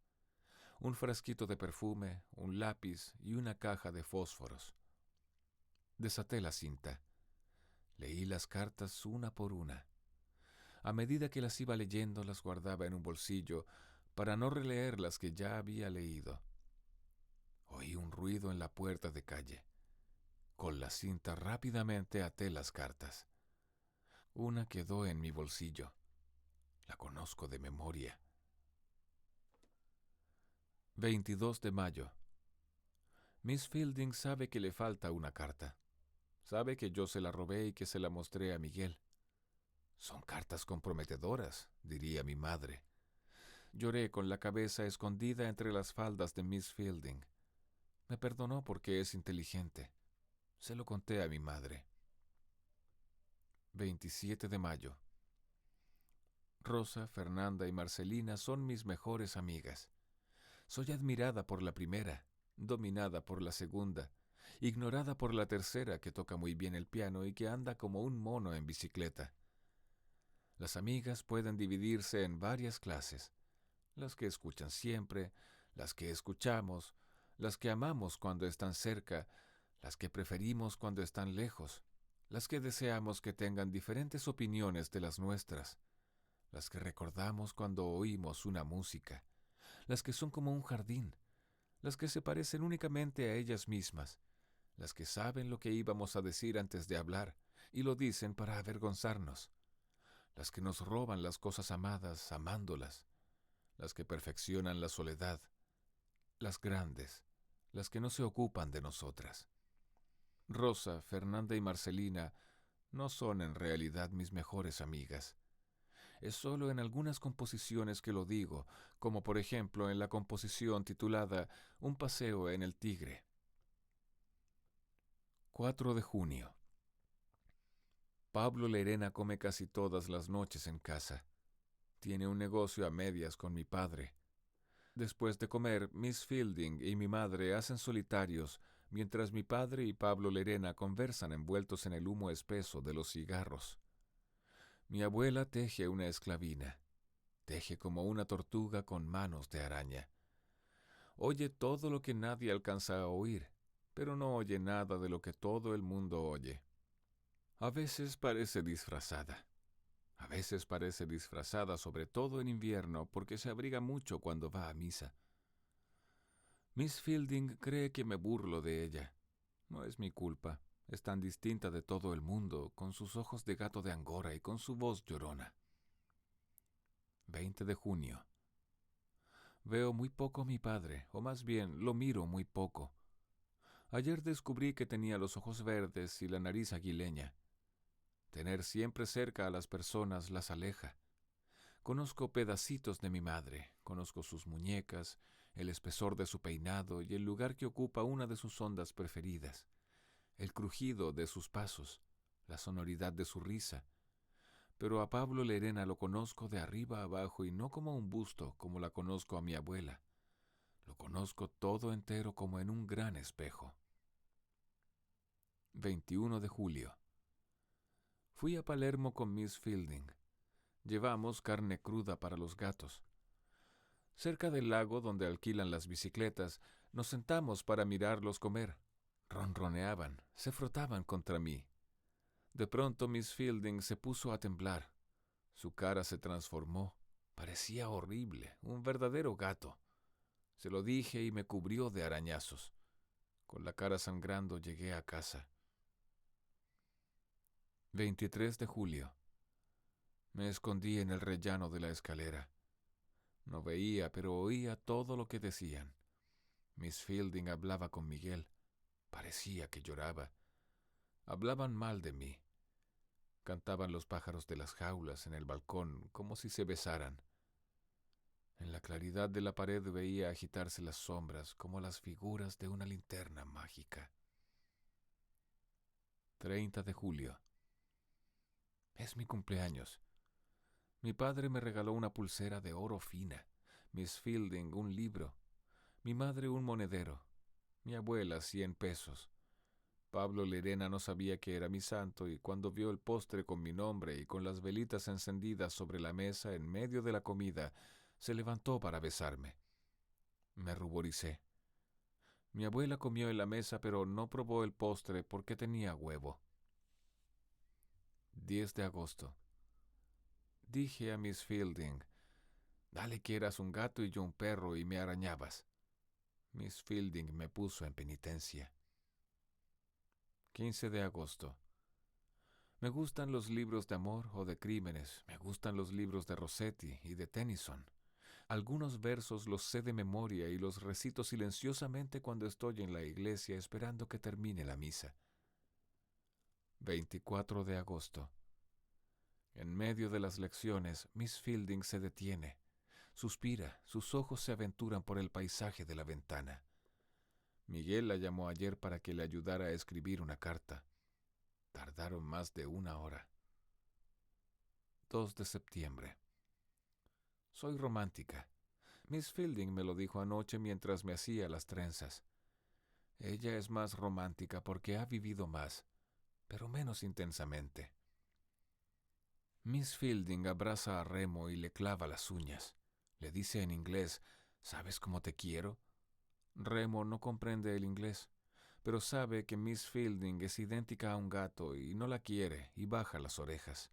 Un frasquito de perfume, un lápiz y una caja de fósforos. Desaté la cinta. Leí las cartas una por una. A medida que las iba leyendo, las guardaba en un bolsillo para no releer las que ya había leído. Oí un ruido en la puerta de calle. Con la cinta rápidamente até las cartas. Una quedó en mi bolsillo. La conozco de memoria. 22 de mayo. Miss Fielding sabe que le falta una carta. Sabe que yo se la robé y que se la mostré a Miguel. Son cartas comprometedoras, diría mi madre. Lloré con la cabeza escondida entre las faldas de Miss Fielding. Me perdonó porque es inteligente. Se lo conté a mi madre. 27 de mayo. Rosa, Fernanda y Marcelina son mis mejores amigas. Soy admirada por la primera, dominada por la segunda, ignorada por la tercera que toca muy bien el piano y que anda como un mono en bicicleta. Las amigas pueden dividirse en varias clases: las que escuchan siempre, las que escuchamos, las que amamos cuando están cerca, las que preferimos cuando están lejos, las que deseamos que tengan diferentes opiniones de las nuestras, las que recordamos cuando oímos una música, las que son como un jardín, las que se parecen únicamente a ellas mismas, las que saben lo que íbamos a decir antes de hablar y lo dicen para avergonzarnos, las que nos roban las cosas amadas amándolas, las que perfeccionan la soledad, las grandes, las que no se ocupan de nosotras. Rosa, Fernanda y Marcelina no son en realidad mis mejores amigas. Es solo en algunas composiciones que lo digo, como por ejemplo en la composición titulada Un paseo en el Tigre. 4 de junio. Pablo Lerena come casi todas las noches en casa. Tiene un negocio a medias con mi padre. Después de comer, Miss Fielding y mi madre hacen solitarios, mientras mi padre y Pablo Lerena conversan envueltos en el humo espeso de los cigarros. Mi abuela teje una esclavina. Teje como una tortuga con manos de araña. Oye todo lo que nadie alcanza a oír, pero no oye nada de lo que todo el mundo oye. A veces parece disfrazada. A veces parece disfrazada, sobre todo en invierno, porque se abriga mucho cuando va a misa. Miss Fielding cree que me burlo de ella. No es mi culpa. Es tan distinta de todo el mundo, con sus ojos de gato de Angora y con su voz llorona. 20 de junio. Veo muy poco a mi padre, o más bien, lo miro muy poco. Ayer descubrí que tenía los ojos verdes y la nariz aguileña. Tener siempre cerca a las personas las aleja. Conozco pedacitos de mi madre, conozco sus muñecas, el espesor de su peinado y el lugar que ocupa una de sus ondas preferidas, el crujido de sus pasos, la sonoridad de su risa. Pero a Pablo Lerena lo conozco de arriba a abajo y no como un busto como la conozco a mi abuela. Lo conozco todo entero como en un gran espejo. 21 de julio. Fui a Palermo con Miss Fielding. Llevamos carne cruda para los gatos. Cerca del lago donde alquilan las bicicletas, nos sentamos para mirarlos comer. Ronroneaban, se frotaban contra mí. De pronto Miss Fielding se puso a temblar. Su cara se transformó. Parecía horrible, un verdadero gato. Se lo dije y me cubrió de arañazos. Con la cara sangrando llegué a casa. 23 de julio. Me escondí en el rellano de la escalera. No veía, pero oía todo lo que decían. Miss Fielding hablaba con Miguel. Parecía que lloraba. Hablaban mal de mí. Cantaban los pájaros de las jaulas en el balcón como si se besaran. En la claridad de la pared veía agitarse las sombras como las figuras de una linterna mágica. 30 de julio. Es mi cumpleaños. Mi padre me regaló una pulsera de oro fina, Miss Fielding un libro, mi madre un monedero, mi abuela 100 pesos. Pablo Lerena no sabía que era mi santo y cuando vio el postre con mi nombre y con las velitas encendidas sobre la mesa en medio de la comida, se levantó para besarme. Me ruboricé. Mi abuela comió en la mesa pero no probó el postre porque tenía huevo. 10 de agosto. Dije a Miss Fielding, dale que eras un gato y yo un perro y me arañabas. Miss Fielding me puso en penitencia. 15 de agosto. Me gustan los libros de amor o de crímenes, me gustan los libros de Rossetti y de Tennyson. Algunos versos los sé de memoria y los recito silenciosamente cuando estoy en la iglesia esperando que termine la misa. 24 de agosto. En medio de las lecciones, Miss Fielding se detiene, suspira, sus ojos se aventuran por el paisaje de la ventana. Miguel la llamó ayer para que le ayudara a escribir una carta. Tardaron más de 1 hora. 2 de septiembre. Soy romántica. Miss Fielding me lo dijo anoche mientras me hacía las trenzas. Ella es más romántica porque ha vivido más, pero menos intensamente. Miss Fielding abraza a Remo y le clava las uñas. Le dice en inglés, ¿Sabes cómo te quiero? Remo no comprende el inglés, pero sabe que Miss Fielding es idéntica a un gato y no la quiere y baja las orejas.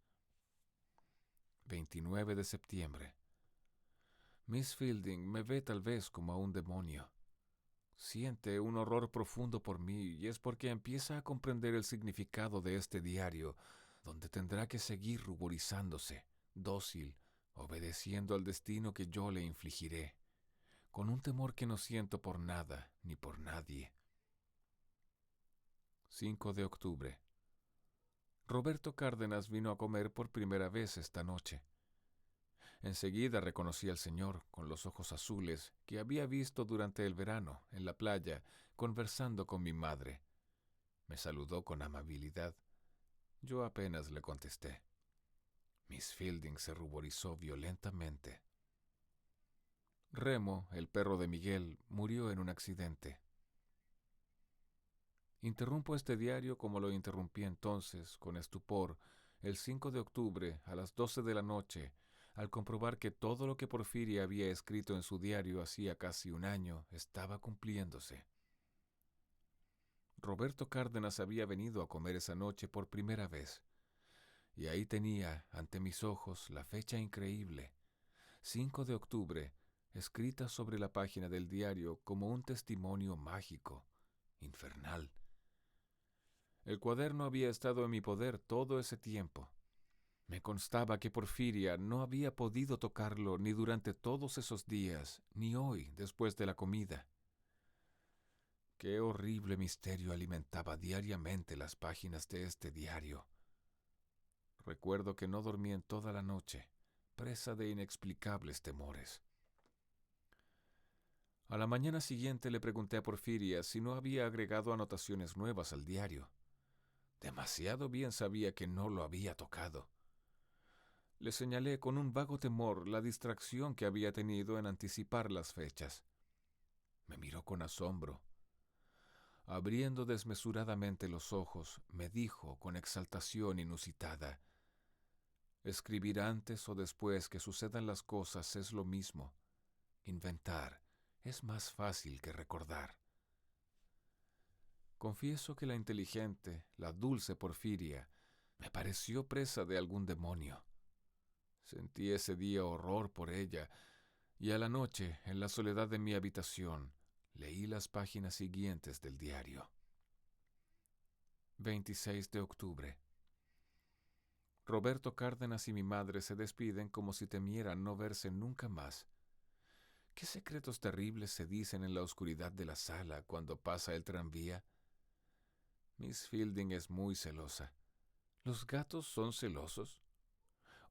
29 de septiembre. Miss Fielding me ve tal vez como a un demonio. Siente un horror profundo por mí y es porque empieza a comprender el significado de este diario, donde tendrá que seguir ruborizándose, dócil, obedeciendo al destino que yo le infligiré, con un temor que no siento por nada ni por nadie. 5 de octubre. Roberto Cárdenas vino a comer por primera vez esta noche. Enseguida reconocí al señor, con los ojos azules, que había visto durante el verano, en la playa, conversando con mi madre. Me saludó con amabilidad. Yo apenas le contesté. Miss Fielding se ruborizó violentamente. Remo, el perro de Miguel, murió en un accidente. Interrumpo este diario como lo interrumpí entonces, con estupor, el 5 de octubre, a las 12 de la noche, al comprobar que todo lo que Porfiria había escrito en su diario hacía casi un año estaba cumpliéndose. Roberto Cárdenas había venido a comer esa noche por primera vez, y ahí tenía, ante mis ojos, la fecha increíble, 5 de octubre, escrita sobre la página del diario como un testimonio mágico, infernal. El cuaderno había estado en mi poder todo ese tiempo. Me constaba que Porfiria no había podido tocarlo ni durante todos esos días, ni hoy, después de la comida. Qué horrible misterio alimentaba diariamente las páginas de este diario. Recuerdo que no dormí en toda la noche, presa de inexplicables temores. A la mañana siguiente le pregunté a Porfiria si no había agregado anotaciones nuevas al diario. Demasiado bien sabía que no lo había tocado. Le señalé con un vago temor la distracción que había tenido en anticipar las fechas. Me miró con asombro. Abriendo desmesuradamente los ojos, me dijo con exaltación inusitada: escribir antes o después que sucedan las cosas es lo mismo. Inventar es más fácil que recordar. Confieso que la inteligente, la dulce Porfiria, me pareció presa de algún demonio. Sentí ese día horror por ella, y a la noche, en la soledad de mi habitación, leí las páginas siguientes del diario. 26 de octubre. Roberto Cárdenas y mi madre se despiden como si temieran no verse nunca más. ¿Qué secretos terribles se dicen en la oscuridad de la sala cuando pasa el tranvía? Miss Fielding es muy celosa. ¿Los gatos son celosos?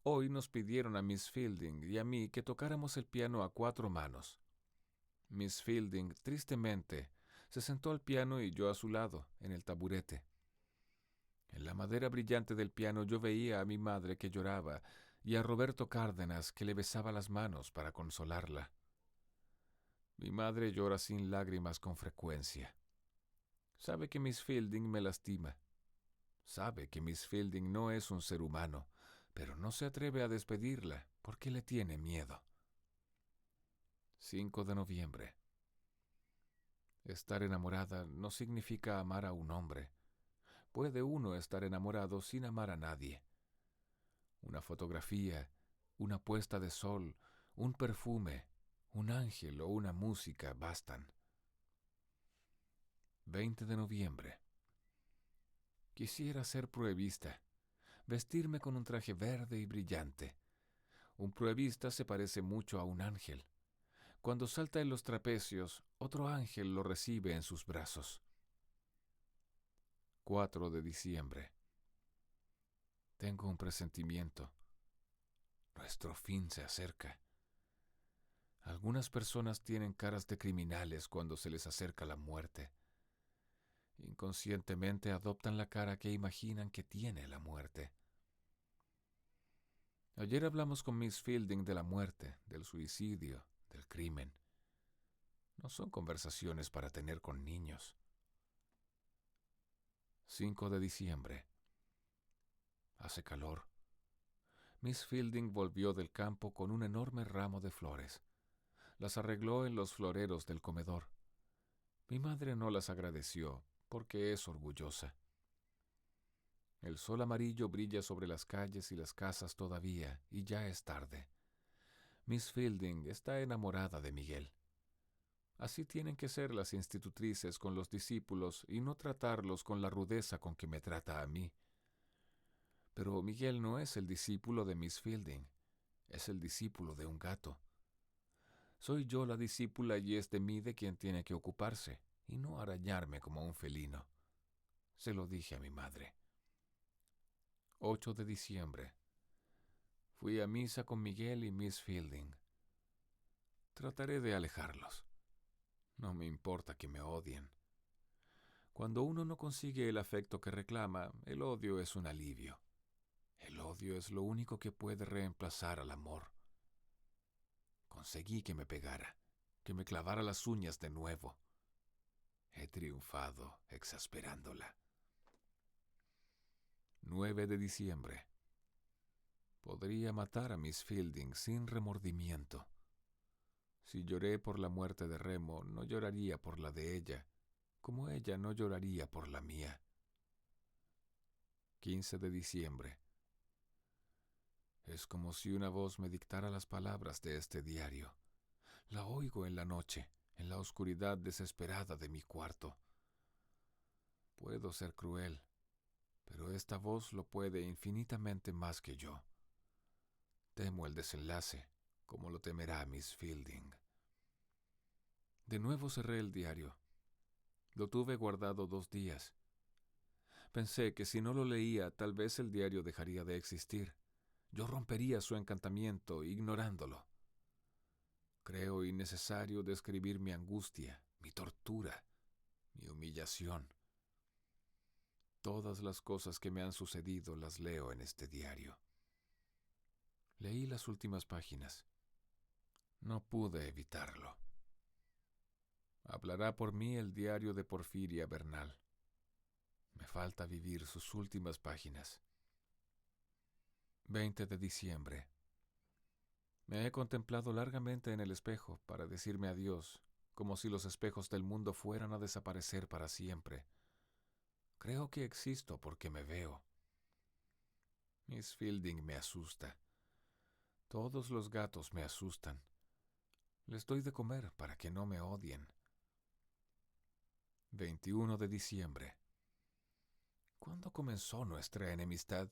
Hoy nos pidieron a Miss Fielding y a mí que tocáramos el piano a 4 manos. Miss Fielding, tristemente, se sentó al piano y yo a su lado, en el taburete. En la madera brillante del piano yo veía a mi madre que lloraba y a Roberto Cárdenas que le besaba las manos para consolarla. Mi madre llora sin lágrimas con frecuencia. Sabe que Miss Fielding me lastima. Sabe que Miss Fielding no es un ser humano, pero no se atreve a despedirla porque le tiene miedo. 5 de noviembre. Estar enamorada no significa amar a un hombre. Puede uno estar enamorado sin amar a nadie. Una fotografía, una puesta de sol, un perfume, un ángel o una música bastan. 20 de noviembre. Quisiera ser pruebista, vestirme con un traje verde y brillante. Un pruebista se parece mucho a un ángel. Cuando salta en los trapecios, otro ángel lo recibe en sus brazos. 4 de diciembre. Tengo un presentimiento. Nuestro fin se acerca. Algunas personas tienen caras de criminales cuando se les acerca la muerte. Inconscientemente adoptan la cara que imaginan que tiene la muerte. Ayer hablamos con Miss Fielding de la muerte, del suicidio, del crimen. No son conversaciones para tener con niños. 5 de diciembre. Hace calor. Miss Fielding volvió del campo con un enorme ramo de flores. Las arregló en los floreros del comedor. Mi madre no las agradeció, porque es orgullosa. El sol amarillo brilla sobre las calles y las casas todavía, y ya es tarde. Miss Fielding está enamorada de Miguel. Así tienen que ser las institutrices con los discípulos y no tratarlos con la rudeza con que me trata a mí. Pero Miguel no es el discípulo de Miss Fielding, es el discípulo de un gato. Soy yo la discípula y es de mí de quien tiene que ocuparse, y no arañarme como un felino. Se lo dije a mi madre. 8 de diciembre. Fui a misa con Miguel y Miss Fielding. Trataré de alejarlos. No me importa que me odien. Cuando uno no consigue el afecto que reclama, el odio es un alivio. El odio es lo único que puede reemplazar al amor. Conseguí que me pegara, que me clavara las uñas de nuevo. He triunfado exasperándola. 9 de diciembre. Podría matar a Miss Fielding sin remordimiento. Si lloré por la muerte de Remo, no lloraría por la de ella, como ella no lloraría por la mía. 15 de diciembre. Es como si una voz me dictara las palabras de este diario. La oigo en la noche, en la oscuridad desesperada de mi cuarto. Puedo ser cruel, pero esta voz lo puede infinitamente más que yo. Temo el desenlace, como lo temerá Miss Fielding. De nuevo cerré el diario. Lo tuve guardado 2 días. Pensé que si no lo leía, tal vez el diario dejaría de existir. Yo rompería su encantamiento ignorándolo. Creo innecesario describir mi angustia, mi tortura, mi humillación. Todas las cosas que me han sucedido las leo en este diario. Leí las últimas páginas. No pude evitarlo. Hablará por mí el diario de Porfiria Bernal. Me falta vivir sus últimas páginas. 20 de diciembre. Me he contemplado largamente en el espejo para decirme adiós, como si los espejos del mundo fueran a desaparecer para siempre. Creo que existo porque me veo. Miss Fielding me asusta. Todos los gatos me asustan. Les doy de comer para que no me odien. 21 de diciembre. ¿Cuándo comenzó nuestra enemistad?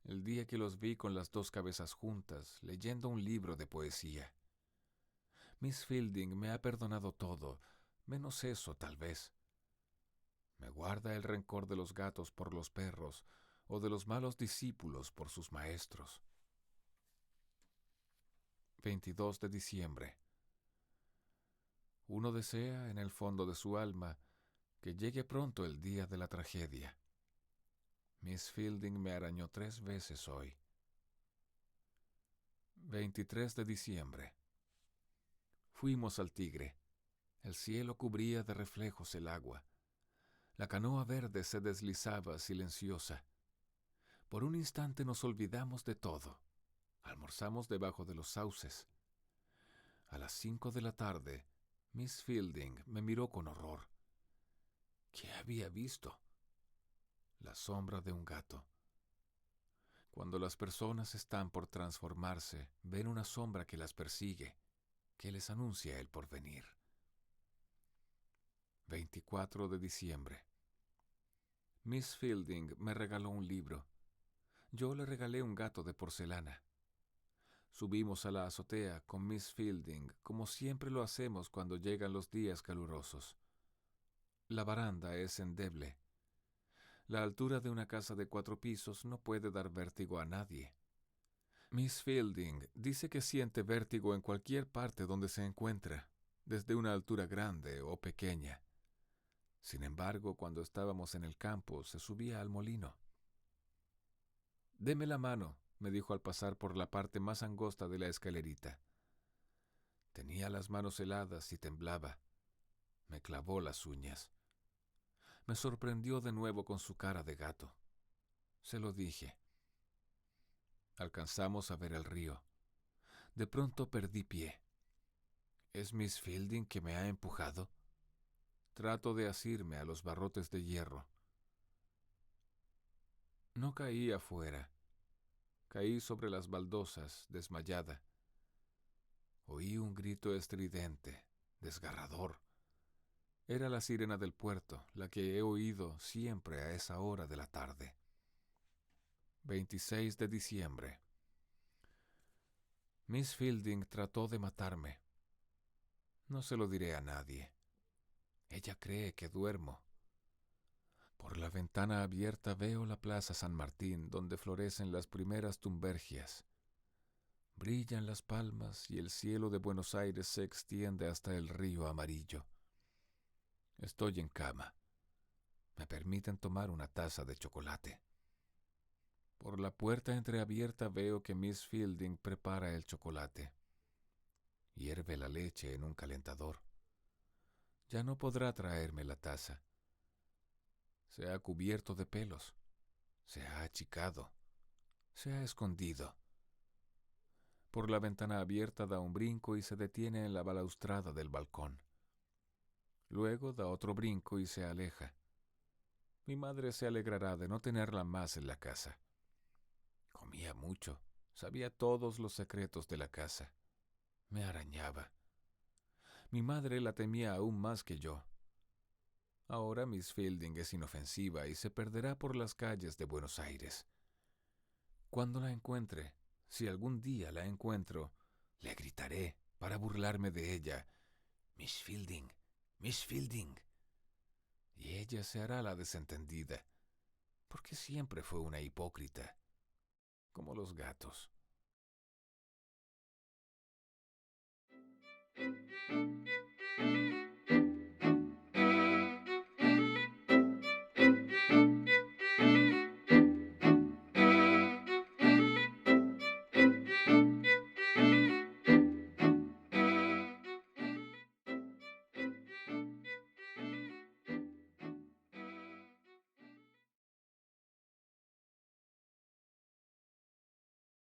El día que los vi con las 2 cabezas juntas, leyendo un libro de poesía. Miss Fielding me ha perdonado todo, menos eso tal vez. Me guarda el rencor de los gatos por los perros o de los malos discípulos por sus maestros. 22 de diciembre. Uno desea, en el fondo de su alma, que llegue pronto el día de la tragedia. Miss Fielding me arañó 3 veces hoy. 23 de diciembre. Fuimos al Tigre. El cielo cubría de reflejos el agua. La canoa verde se deslizaba silenciosa. Por un instante nos olvidamos de todo. Almorzamos debajo de los sauces. A las 5 de la tarde, Miss Fielding me miró con horror. ¿Qué había visto? La sombra de un gato. Cuando las personas están por transformarse, ven una sombra que las persigue, que les anuncia el porvenir. 24 de diciembre. Miss Fielding me regaló un libro. Yo le regalé un gato de porcelana. Subimos a la azotea con Miss Fielding, como siempre lo hacemos cuando llegan los días calurosos. La baranda es endeble. La altura de una casa de 4 pisos no puede dar vértigo a nadie. Miss Fielding dice que siente vértigo en cualquier parte donde se encuentra, desde una altura grande o pequeña. Sin embargo, cuando estábamos en el campo, se subía al molino. «Deme la mano», me dijo al pasar por la parte más angosta de la escalerita. Tenía las manos heladas y temblaba. Me clavó las uñas. Me sorprendió de nuevo con su cara de gato. Se lo dije. Alcanzamos a ver el río. De pronto perdí pie. ¿Es Miss Fielding que me ha empujado? Trato de asirme a los barrotes de hierro. No caí afuera. Caí sobre las baldosas, desmayada. Oí un grito estridente, desgarrador. Era la sirena del puerto, la que he oído siempre a esa hora de la tarde. 26 de diciembre. Miss Fielding trató de matarme. No se lo diré a nadie. Ella cree que duermo. Por la ventana abierta veo la Plaza San Martín, donde florecen las primeras tumbergias. Brillan las palmas y el cielo de Buenos Aires se extiende hasta el río amarillo. Estoy en cama. Me permiten tomar una taza de chocolate. Por la puerta entreabierta veo que Miss Fielding prepara el chocolate. Hierve la leche en un calentador. Ya no podrá traerme la taza. Se ha cubierto de pelos. Se ha achicado. Se ha escondido. Por la ventana abierta da un brinco y se detiene en la balaustrada del balcón. Luego da otro brinco y se aleja. Mi madre se alegrará de no tenerla más en la casa. Comía mucho, sabía todos los secretos de la casa. Me arañaba. Mi madre la temía aún más que yo. Ahora Miss Fielding es inofensiva y se perderá por las calles de Buenos Aires. Cuando la encuentre, si algún día la encuentro, le gritaré para burlarme de ella: «Miss Fielding, Miss Fielding». Y ella se hará la desentendida, porque siempre fue una hipócrita, como los gatos.